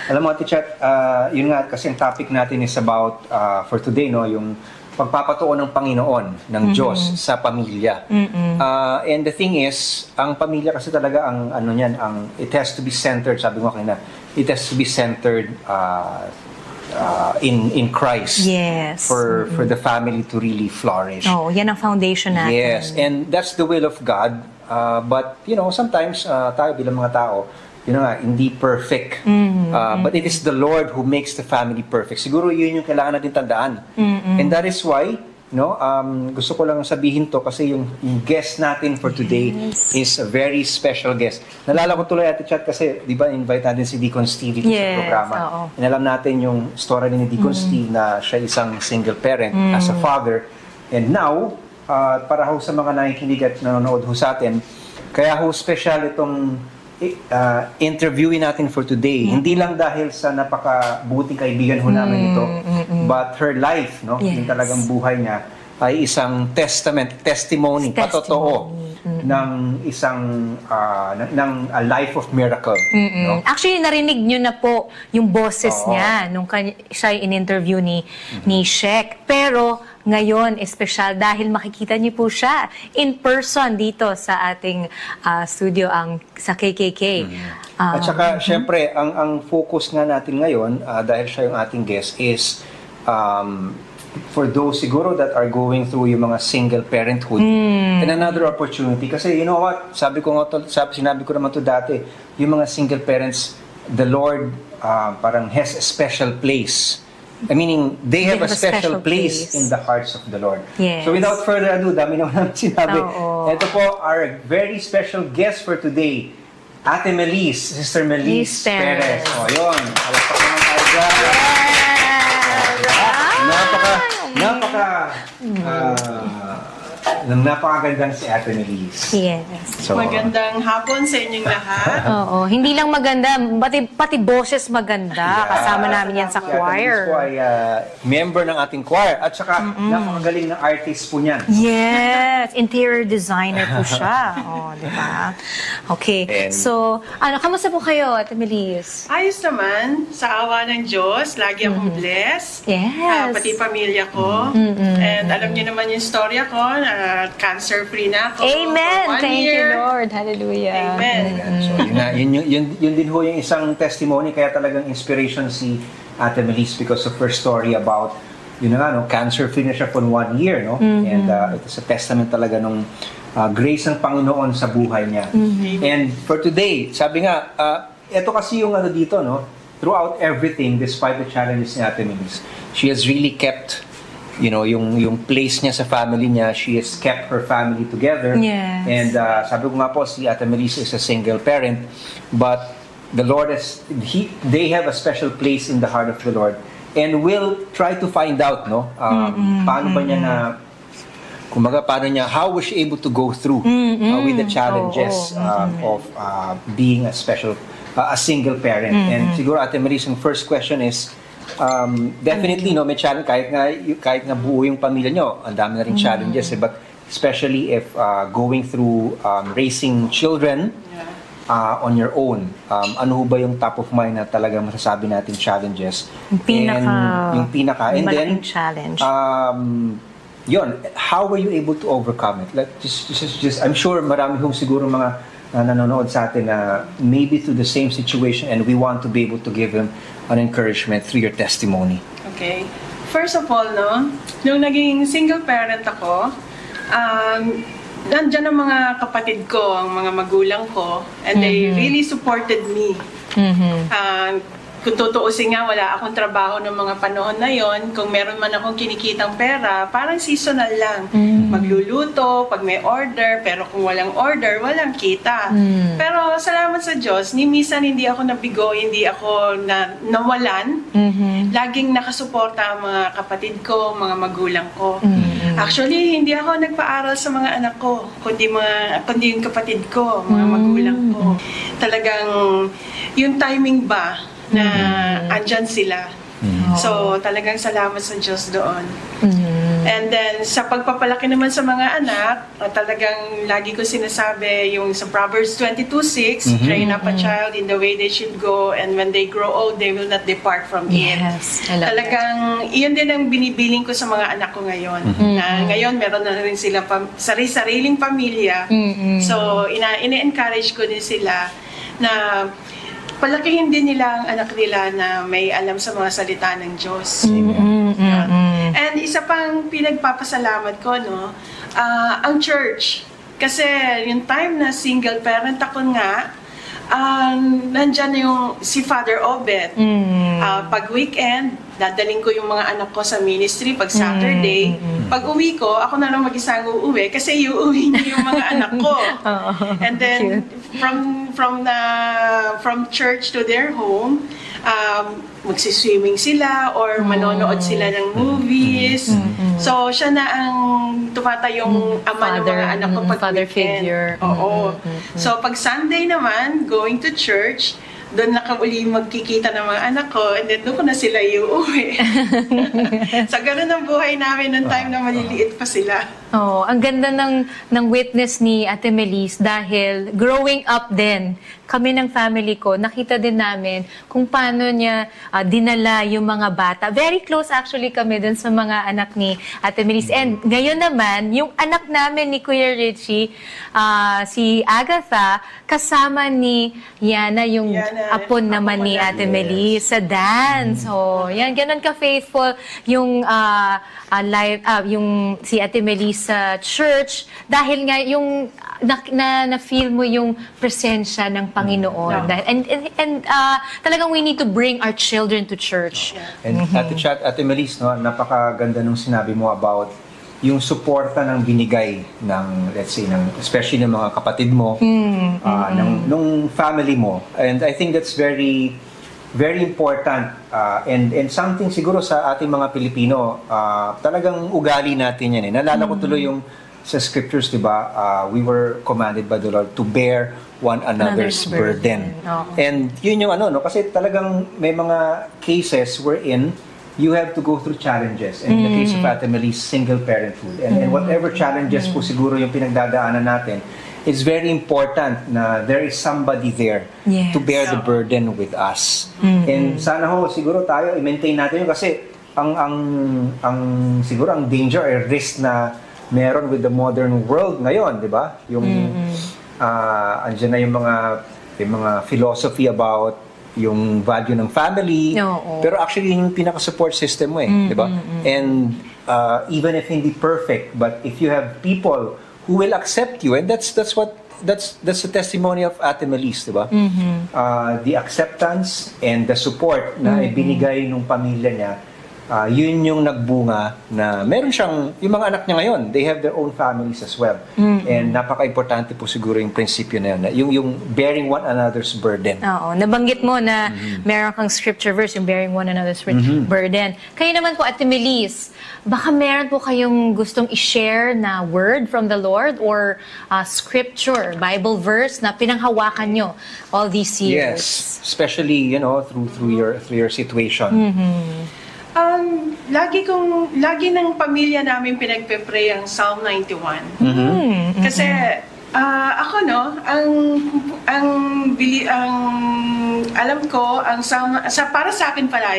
Alam mo, Ate Chat, yun nga kasi ang topic natin is about, for today, no, yung pagpapatuon ng Panginoon, ng Diyos sa pamilya. And the thing is, ang pamilya kasi talaga, ang ano niyan, it has to be centered, sabi ko kanina, it has to be centered in Christ. Yes. For the family to really flourish. Oh, yan ang foundation natin. Yes, and that's the will of God. But, sometimes tayo bilang mga tao, hindi perfect. But it is the Lord who makes the family perfect. Siguro yun yung kailangan natin tandaan. And that is why, gusto ko lang sabihin to kasi yung guest natin for today is a very special guest. Nalala ko tuloy, Ate Chat, kasi di ba invite natin si Deacon Steve dito sa programa. And alam natin yung story ni Deacon Steve na siya isang single parent as a father. And now, para ho sa mga nakikinig at nanonood ho sa atin, kaya ho special itong interviewin natin for today. Hindi lang dahil sa napakabuting kaibigan ho namin ito, but her life, yung talagang buhay niya, ay isang testimony, patotoo ng isang ng a life of miracle. Actually, narinig nyo na po yung boses niya nung siya in-interview ni Shek. Pero ngayon, espesyal dahil makikita niyo po siya in person dito sa ating studio sa KKK. At saka, syempre, ang focus nga natin ngayon, dahil siya yung ating guest, is for those siguro that are going through yung mga single parenthood and another opportunity. Kasi you know what, sinabi ko naman to dati, yung mga single parents, the Lord parang has a special place. Meaning, they have a special place in the hearts of the Lord. Yes. So without further ado, dami naman sinabi. Ito po, our very special guest for today, Ate Melise, Sister Melise Perez. O, yun. Alapak naman tayo dyan. Napakagandang si Ate Melise. Yes. So, magandang hapon sa inyong lahat. Oo, hindi lang maganda, pati boses maganda. Kasama namin yan sa choir. Si Ate Melise po ay member ng ating choir. At saka, napakagaling na artist po niyan. Yes, interior designer po siya. Di ba? Okay. So, kamusta po kayo, Ate Melise? Ayos naman. Sa awa ng Diyos, lagi akong blessed. Yes. Pati pamilya ko. And alam niyo naman yung storya ko, cancer-free na ako. Amen! For 1 Thank year. you, Lord. Hallelujah. Amen. So, yun din ho yung isang testimony, kaya talagang inspiration si Ate Melise because of her story about, cancer-free na siya for 1 year, no? And it is a testament talaga nung grace ng Panginoon sa buhay niya. And for today, sabi nga, ito kasi yung dito, no? Throughout everything, despite the challenges ni Ate Melise, she has really kept yung place niya sa family niya. She has kept her family together. Yes. And sabi ko nga po, si Ate Melise is a single parent, but the Lord they have a special place in the heart of the Lord. And we'll try to find out, paano ba niya how was she able to go through with the challenges of being a single parent. And siguro, Ate Melise, yung first question is, definitely may challenge kahit nga buo yung pamilya nyo, ang dami na rin challenges, but especially if going through raising children on your own, ano ba yung top of mind na talaga masasabi natin challenges? Yung pinaka and then challenge. How were you able to overcome it? Like just I'm sure marami hong siguro mga nanonood sa atin na maybe to the same situation, and we want to be able to give them an encouragement through your testimony. Okay. First of all, nung naging single parent ako, nandyan ang mga kapatid ko, ang mga magulang ko, and they really supported me. Kung tutuusin nga, wala akong trabaho ng mga panahon na yon. Kung meron man akong kinikitang pera, parang seasonal lang. Magluluto, pag may order, pero kung walang order, walang kita. Pero salamat sa Diyos, ni minsan hindi ako nabigo, hindi ako nawalan. Laging nakasuporta ang mga kapatid ko, mga magulang ko. Actually, hindi ako nagpaaral sa mga anak ko, kundi yung kapatid ko, mga magulang ko. Talagang yung timing ba, na andyan sila. So, talagang salamat sa Diyos doon. And then, sa pagpapalaki naman sa mga anak, talagang lagi ko sinasabi yung sa Proverbs 22:6, train up a child in the way they should go, and when they grow old, they will not depart from it. Yes, I love Talagang, iyon din ang binibiling ko sa mga anak ko ngayon. Na ngayon, meron na rin sila sariling pamilya. So, ina-encourage ko din sila na palakihin din nila ang anak nila na may alam sa mga salita ng Diyos. And isa pang pinagpapasalamat ko, no, ang church. Kasi yung time na single parent ako nga, nandyan yung si Father Obet. Pag weekend, dadaling ko yung mga anak ko sa ministry pag Saturday. Pag uwi ko, ako na lang mag-isang uuwi kasi iuwi niya yung mga anak ko. And then from church to their home, magsiswimming sila or manonood sila ng movies. So siya na ang tumatayong ama ng mga anak ko pag father weekend. figure. Oo. So pag Sunday naman, going to church, doon na uli magkikita ng mga anak ko, and then doon ko na sila iuwi. So, ganun ang buhay namin noong time na maliliit pa sila. Oh, ang ganda ng witness ni Ate Melise dahil growing up din, kami ng family ko, nakita din namin kung paano niya dinala yung mga bata. Very close actually kami dun sa mga anak ni Ate Melise. And ngayon naman, yung anak namin ni Kuya Richie, si Agatha, kasama ni Yana, yung apo naman ni Ate Melise sa dance. So, yan, ganun ka-faithful yung yung si Ate Melise sa church dahil nga yung na-feel mo yung presensya ng Panginoon. And talagang we need to bring our children to church. And Ate Melise, no, napakaganda nung sinabi mo about yung suporta ng binigay ng, let's say, especially ng mga kapatid mo, nung family mo. And I think that's very very important and something siguro sa ating mga Pilipino, talagang ugali natin yan. Naalala ko tuloy yung sa scriptures, di ba? We were commanded by the Lord to bear one another's burden. And yun yung no? Kasi talagang may mga cases wherein you have to go through challenges. And in the case of Ate Melise, single parenthood. And whatever challenges po siguro yung pinagdadaanan natin, it's very important na there is somebody there to bear the burden with us. And sana siguro tayo i-maintain natin yun kasi siguro ang danger or risk na meron with the modern world ngayon, di ba? Yung andyan na yung mga philosophy about yung value ng family. Pero actually yung pinaka-support system mo di ba? And even if hindi perfect, but if you have people who will accept you, and that's the testimony of Ate Melise, di ba? The acceptance and the support na ibinigay ng pamilya niya, yun yung nagbunga na meron siyang, yung mga anak niya ngayon, they have their own families as well. And napaka-importante po siguro yung prinsipyo na yun, yung bearing one another's burden. Oo, nabanggit mo na meron kang scripture verse, yung bearing one another's burden. Kayo naman po, Ate Melise, baka meron po kayong gustong i-share na word from the Lord or scripture, Bible verse na pinanghawakan nyo all these years? Yes, especially, through your situation. Lagi ng pamilya namin pinagpe-pray ang Psalm 91. Kasi ako ang alam ko ang Psalm para sa akin pala,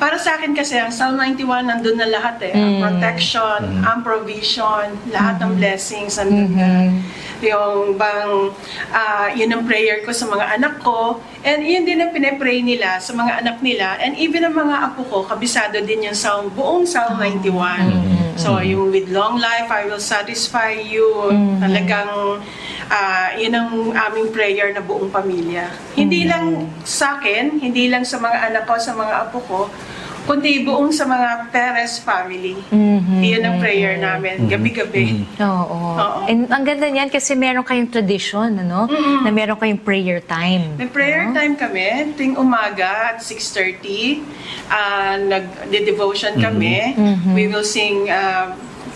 para sa akin kasi ang Psalm 91 nandun na lahat ang protection, ang provision, lahat ng blessings nandun na. Yung yun ang prayer ko sa mga anak ko, and yun din ang pinipray nila sa mga anak nila, and even ang mga apo ko, kabisado din yung buong Psalm 91. So yung with long life I will satisfy you, talagang yun ang aming prayer na buong pamilya. Hindi lang sa akin, hindi lang sa mga anak ko, sa mga apo ko, kundi buong sa mga Perez family. Iyon ang prayer namin, gabi-gabi. Oo. And ang ganda niyan kasi meron kayong tradition, na meron kayong prayer time. May prayer time kami, tuwing umaga at 6:30. Nag-devotion kami. We will sing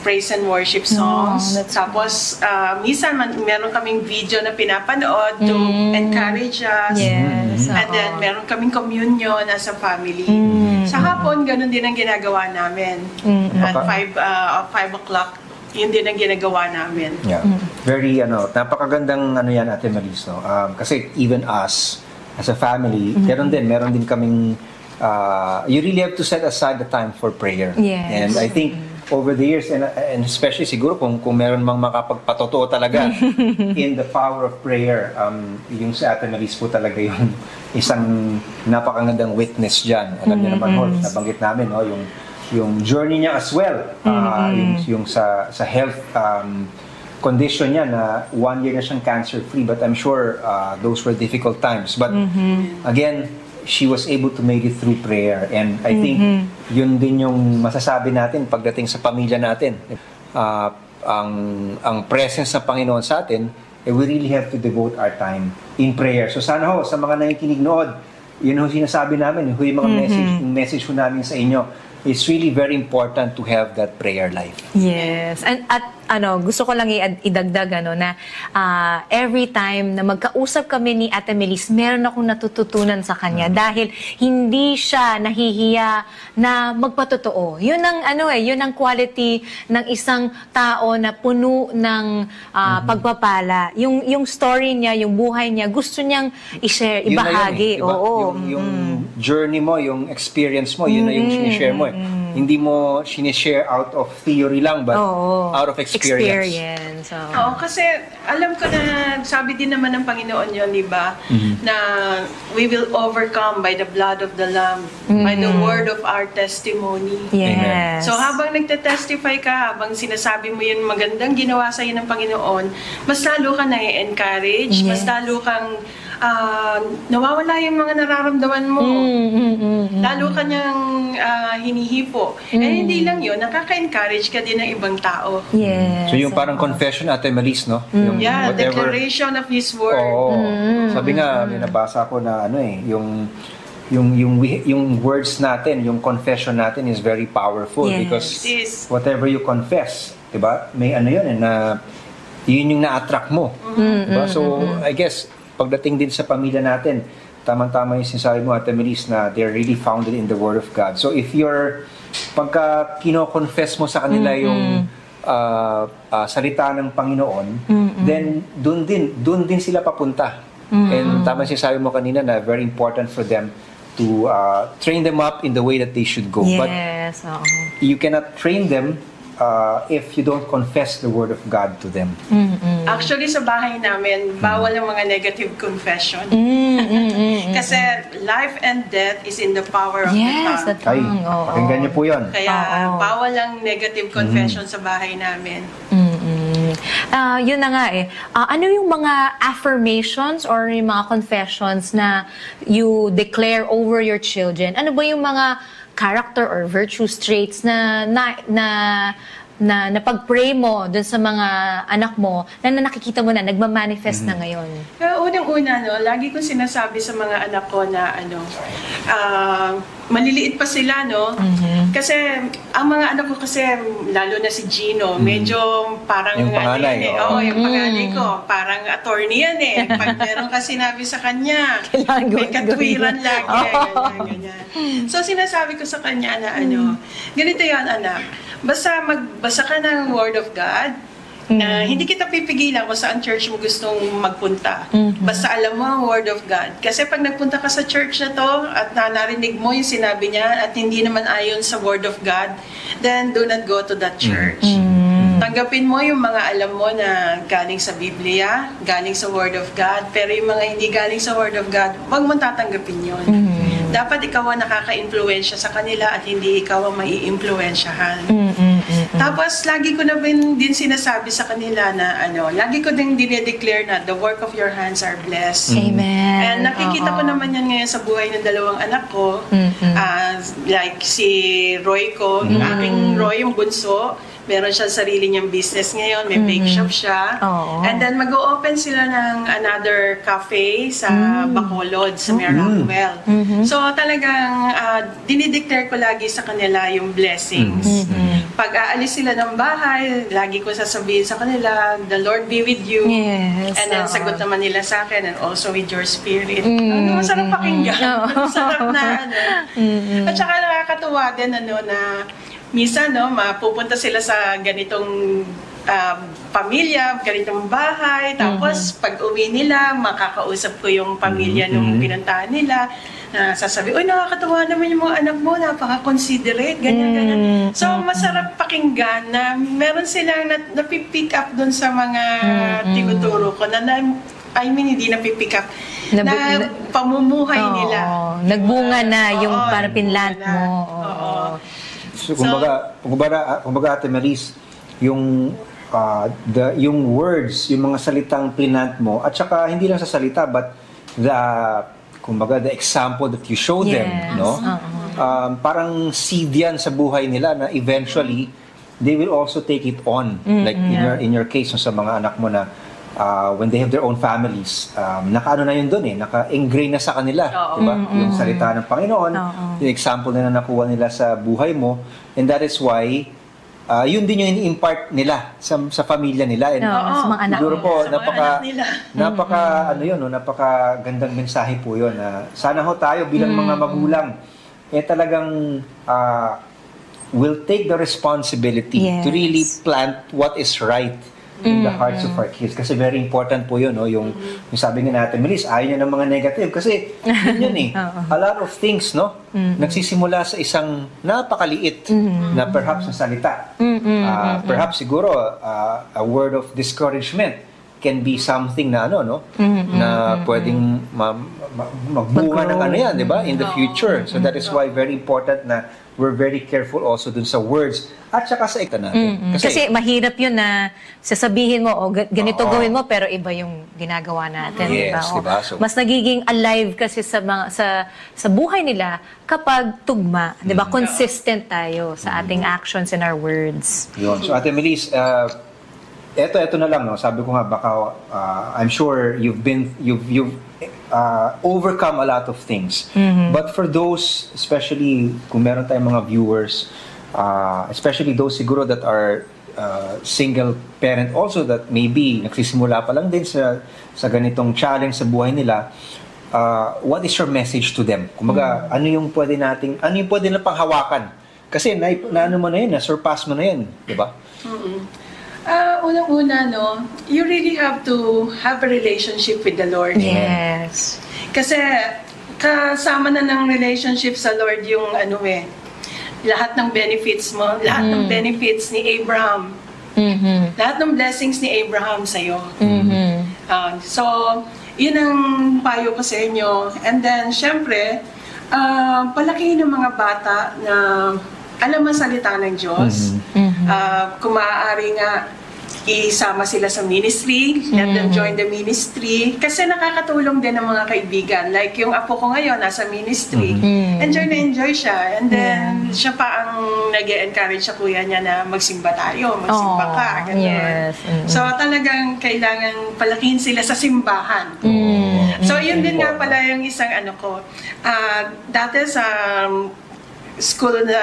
praise and worship songs. Tapos, minsan meron kaming video na pinapanood to encourage us. And then, meron kaming communion as a family. Sa hapon, ganun din ang ginagawa namin. At 5 o'clock, yun din ang ginagawa namin. Yeah. Very, napakagandang yan, Ate Maris, no? Kasi even us, as a family, meron din kaming, you really have to set aside the time for prayer. Yes. And I think, over the years, and especially siguro kung meron mang makapagpatotoo talaga in the power of prayer, yung si Ate Maris po talaga yung isang napakagandang witness dyan. Alam niyo naman, nabanggit namin, no? Yung journey niya as well, yung sa health condition niya na 1 year na siyang cancer-free, but I'm sure those were difficult times. But again, she was able to make it through prayer, and I think yun din yung masasabi natin pagdating sa pamilya natin. Ang presence ng Panginoon sa atin, we really have to devote our time in prayer. So sana ho, sa mga nakikinig nood, yun yung sinasabi namin, yung mga message ho namin sa inyo. It's really very important to have that prayer life. Yes. At gusto ko lang idagdag na every time na magkausap kami ni Ate Melis, meron akong natututunan sa kanya dahil hindi siya nahihiya na magpatotoo. Yun ang yun ang quality ng isang tao na puno ng pagpapala. Yung story niya, yung buhay niya, gusto niyang i-share, ibahagi. Yung journey mo, yung experience mo, yun na yung sinishare mo. Hindi mo sinishare out of theory lang, but out of experience. Oo, kasi alam ko na sabi din naman ng Panginoon yun, di ba? Na we will overcome by the blood of the Lamb, by the word of our testimony. Yes. So habang nagte-testify ka, habang sinasabi mo yun magandang ginawa sa'yo ng Panginoon, mas lalo ka na-encourage, mas lalo kang nawawala yung mga nararamdaman mo. Lalo ka niyang hinihipo. And hindi lang yun, nakaka-encourage ka din ng ibang tao. Yes. So yung parang confession, Ate Maris, no? Yung declaration of His Word. Sabi nga, may nabasa ko na yung words natin, yung confession natin is very powerful because whatever you confess, diba? May yun na yun yung na-attract mo. Diba? So, I guess, pagdating din sa pamilya natin, tama-tama yung sinasabi mo, Ate Melis, na they're really founded in the Word of God. So if pagka kino-confess mo sa kanila yung salita ng Panginoon, then dun din sila papunta. And tama sinasabi mo kanina na very important for them to train them up in the way that they should go. Yes. But you cannot train them if you don't confess the Word of God to them. Actually, sa bahay namin, bawal ang mga negative confession. Kasi life and death is in the power of the tongue. Pakinggan niyo po yun. Kaya bawal ang negative confession sa bahay namin. Yun na nga ano yung mga affirmations or yung mga confessions na you declare over your children? Ano ba yung mga character or virtue traits na pag-pray mo dun sa mga anak mo na nakikita mo na nagmamanifest na ngayon? Unang-una, lagi kong sinasabi sa mga anak ko na maliliit pa sila, Kasi ang mga anak ko kasi, lalo na si Gino, medyo parang yung panganay, yung panganay ko, parang attorney yan Pag meron ka sinabi sa kanya, may katwiran lagi, ganyan. So sinasabi ko sa kanya na ganito yan, anak, basta magbasa ka ng Word of God, hindi kita pipigilan kung saan church mo gustong magpunta. Basta alam mo ang Word of God. Kasi pag nagpunta ka sa church na to at narinig mo yung sinabi niya at hindi naman ayon sa Word of God, then do not go to that church. Tanggapin mo yung mga alam mo na galing sa Biblia, galing sa Word of God, pero yung mga hindi galing sa Word of God, wag mong tatanggapin yun. Dapat ikaw ang nakaka-influensya sa kanila at hindi ikaw ang mai-influensyahan. Tapos, lagi ko na din sinasabi sa kanila na lagi ko din dinedeclare na the work of your hands are blessed. Amen. And nakikita ko naman yan ngayon sa buhay ng dalawang anak ko. Like si Roy ko, yung aking Roy, yung bunso, meron siya sarili niyang business ngayon, may bake shop siya. And then mag-o-open sila ng another cafe sa Bacolod, sa Merrockwell. So talagang dinideclare ko lagi sa kanila yung blessings. pag aalis sila ng bahay, lagi ko sasabihin sa kanila, the Lord be with you. Yes, And then oo. sagot naman nila sa akin, and also with your spirit. Masarap pakinggan. Masarap na At saka nakakatuwa din na minsan mapupunta sila sa ganitong pamilya, ganitong bahay. Tapos pag uwi nila, makakausap ko yung pamilya nung pinuntahan nila. Na sasabi, uy, nakakatuwa naman yung mga anak mo, napaka-considerate, ganyan. So, masarap pakinggan na meron silang napipick up dun sa mga tinuturo ko hindi napipick up, na pamumuhay nila. Nagbunga na yung Oo, para pinlant nagbunga mo. na. Oo. So, kumbaga Ate Maris, yung words, yung mga salitang plinant mo, at saka hindi lang sa salita, but the example that you show them, Yes. no? Parang seed yan sa buhay nila na eventually they will also take it on. Like in your case, sa mga anak mo na when they have their own families, naka-ano na yun doon naka-ingrain na sa kanila, di ba? Yung salita ng Panginoon, yung example na nakuha nila sa buhay mo, and that is why yun din yung in-impart nila sa pamilya nila. And sa mga anak siguro po, Sa mga anak nila. napaka gandang mensahe po yun. Sana ho tayo bilang mga magulang, talagang will take the responsibility to really plant what is right in the hearts of our kids. Kasi very important po yun, yung sabi nga natin, Melis, ayaw niya ng mga negative. Kasi yun a lot of things, nagsisimula sa isang napakaliit na perhaps na salita. Perhaps siguro, a word of discouragement can be something na na pwedeng magbunga ng yan, di ba? In the future. So that is why very important na we're very careful also dun sa words at saka sa ikta natin. Kasi mahirap yun na sasabihin mo, ganito gawin mo, pero iba yung ginagawa natin. Yes, diba? So, mas nagiging alive kasi sa buhay nila kapag tugma. Diba? Consistent tayo sa ating actions and our words. yun. So Ate Melis, eto na lang, sabi ko nga, baka I'm sure you've overcome a lot of things. But for those, especially kung meron tayong mga viewers, especially those siguro that are single parent also, that maybe nagsisimula pa lang din sa ganitong challenge sa buhay nila, what is your message to them? Kumbaga, ano yung pwede na panghawakan? Kasi na-ano mo na yun, na-surpass mo na yun, di ba? Unang-una, you really have to have a relationship with the Lord. Yes. Kasi kasama na ng relationship sa Lord yung lahat ng benefits mo, lahat ng benefits ni Abraham, lahat ng blessings ni Abraham sa'yo. So, yun ang payo ko sa inyo. And then, syempre, palaki ng mga bata na alam ang salita ng Diyos. Kung maaari nga, isama sila sa ministry, let them join the ministry. Kasi nakakatulong din ng mga kaibigan. Like yung apo ko ngayon, nasa ministry. Enjoy na enjoy siya. And then, siya pa ang nag-encourage sa kuya niya na magsimba tayo, magsimba ka. Ganun. Yes. So talagang kailangan palakihin sila sa simbahan. So yun din nga pala yung isang dati sa school na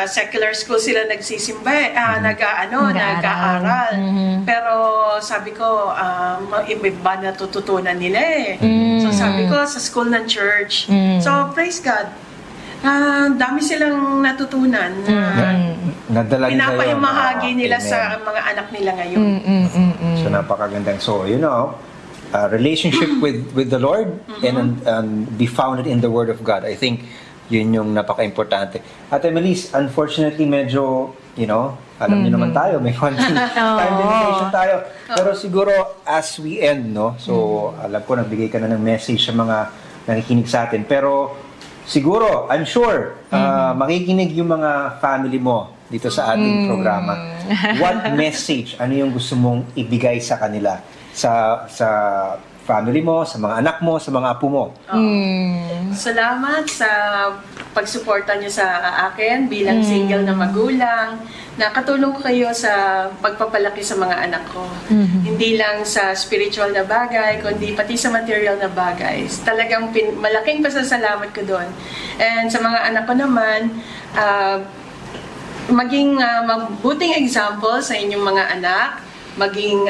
secular school sila nagsisimba nag-aaral. Pero sabi ko iba natututunan nila So sabi ko sa school ng church. So praise God. Dami silang natutunan Nadala nila pinapahimahagi nila Amen. sa mga anak nila ngayon. So napakagandang. So relationship with the Lord and be founded in the Word of God. I think yun yung napaka-importante. Ate Melis, unfortunately medyo, alam niyo naman tayo, may konting time limitation tayo. Pero siguro as we end, so alam ko nagbigay ka na ng message sa mga nakikinig sa atin. Pero siguro, I'm sure, makikinig yung mga family mo dito sa ating programa. What message, ano yung gusto mong ibigay sa kanila? Sa family mo, sa mga anak mo, sa mga apo mo. Salamat sa pagsuporta niyo sa akin bilang single na magulang. Nakatulong ko kayo sa pagpapalaki sa mga anak ko. Hindi lang sa spiritual na bagay, kundi pati sa material na bagay. Talagang malaking pasasalamat ko doon. And sa mga anak ko naman, maging mabuting example sa inyong mga anak, maging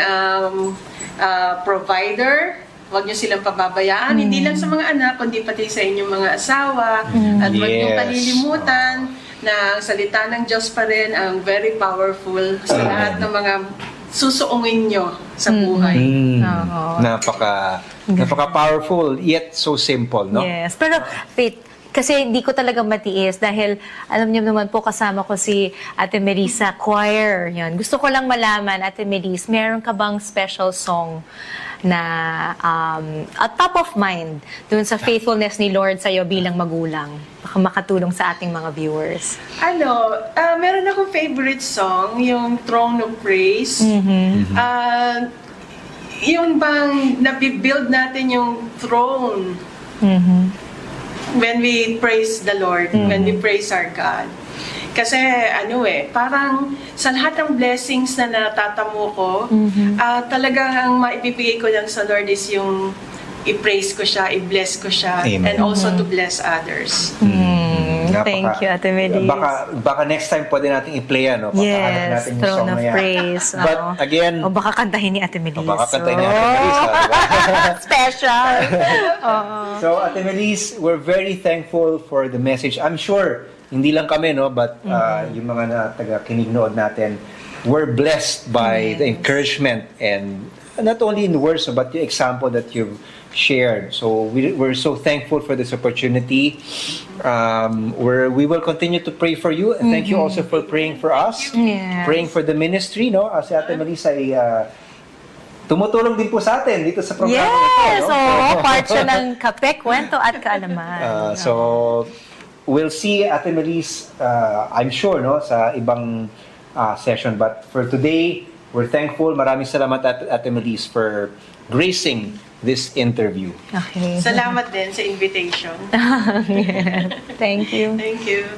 provider. Huwag niyo silang pababayaan, hindi lang sa mga anak, kundi pati sa inyong mga asawa. At huwag niyo kalilimutan na ang salita ng Diyos pa rin ang very powerful sa lahat ng mga susuungin nyo sa buhay. Napaka-powerful, yet so simple, no? Yes. Pero, Faith, kasi hindi ko talaga matiis dahil alam niyo naman po kasama ko si Ate Melissa Choir. Yan. Gusto ko lang malaman, Ate Melissa, meron ka bang special song na top of mind dun sa faithfulness ni Lord sa'yo bilang magulang? Baka makatulong sa ating mga viewers. Meron akong favorite song, yung Throne of Praise. Yung bang nabibuild natin yung throne when we praise the Lord, when we praise our God. Kasi parang sa lahat ng blessings na natatamo ko, talagang ang maibibigay ko lang sa Lord is yung i-praise ko siya, i-bless ko siya, and also to bless others. Thank you, Ate Melissa. Baka next time pwede natin i-play yan, no? Pagkahanap natin yung Throne song of na yan. Praise. But again, o baka kantahin ni Ate Melissa. baka kantahin ni Ate Melissa. Special. So, Ate Melissa, we're very thankful for the message. I'm sure, hindi lang kami, no? But yung mga taga-kinig nood natin, we're blessed by the encouragement and not only in words, but the example that you've shared. So we're so thankful for this opportunity. We will continue to pray for you. And thank you also for praying for us. Yes. Praying for the ministry, no? Si Ate Melissa ay tumutulong din po sa atin dito sa programa Yes! ito, no? Part siya ng kape, kwento at kaalaman. So we'll see Ate Melissa, I'm sure, no, sa ibang session. But for today, we're thankful. Maraming salamat Ate Melissa for gracing this interview. Okay. Salamat din sa invitation. Thank you. Thank you.